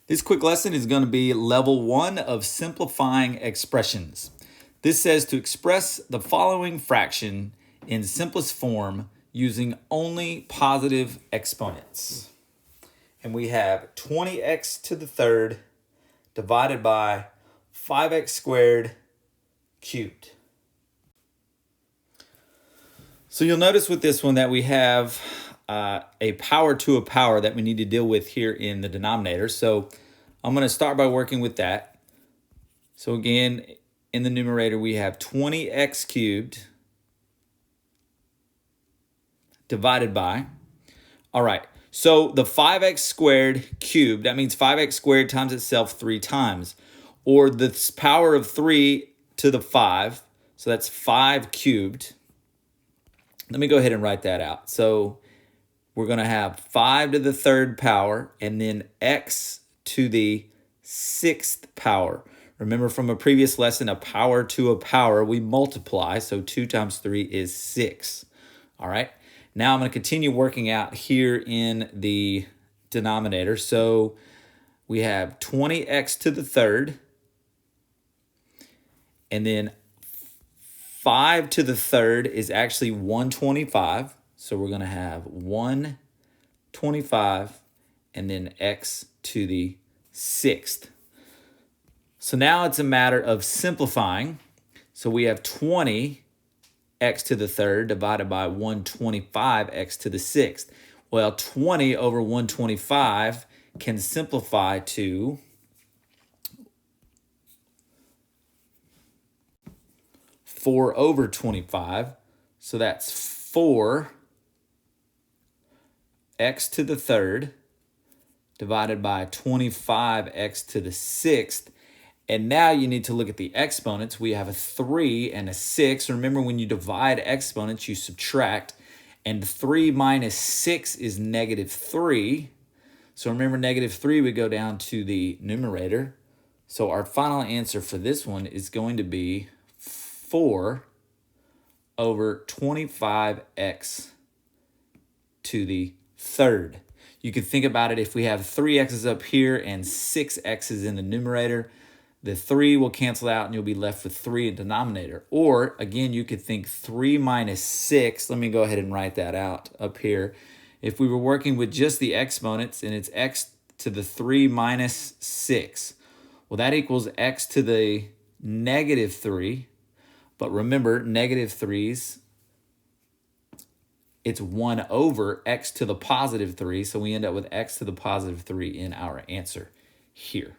This quick lesson is going to be level 1 of simplifying expressions. This says to express the following fraction in simplest form using only positive exponents. And we have 20x to the third divided by 5x squared cubed. So you'll notice with this one that we have a power to a power that we need to deal with here in the denominator. So I'm going to start by working with that. So again, in the numerator, we have 20x cubed divided by, all right, so the 5x squared cubed, that means 5x squared times itself 3 times, or the power of 3 to the 5, so that's 5 cubed. Let me go ahead and write that out. So we're going to have 5 to the third power and then x to the 6th power. Remember from a previous lesson, a power to a power, we multiply. So 2 times 3 is 6. All right. Now I'm going to continue working out here in the denominator. So we have 20x to the third. And then 5 to the third is actually 125. So we're going to have 125 and then x to the 6th. So now it's a matter of simplifying. So we have 20x to the third divided by 125x to the 6th. Well, 20 over 125 can simplify to 4 over 25. So that's 4x to the third divided by 25x to the 6th. And now you need to look at the exponents. We have a 3 and a 6. Remember, when you divide exponents, you subtract. And 3 minus 6 is negative 3. So remember, negative 3 would go down to the numerator. So our final answer for this one is going to be 4 over 25x to the third. You could think about it, if we have 3 x's up here and 6 x's in the numerator, the 3 will cancel out and you'll be left with 3 in denominator. Or again, you could think 3 minus 6. Let me go ahead and write that out up here. If we were working with just the exponents and it's x to the 3 minus 6, well, that equals x to the negative 3. But remember, negative 3's, it's 1 over x to the positive 3. So we end up with x to the positive 3 in our answer here.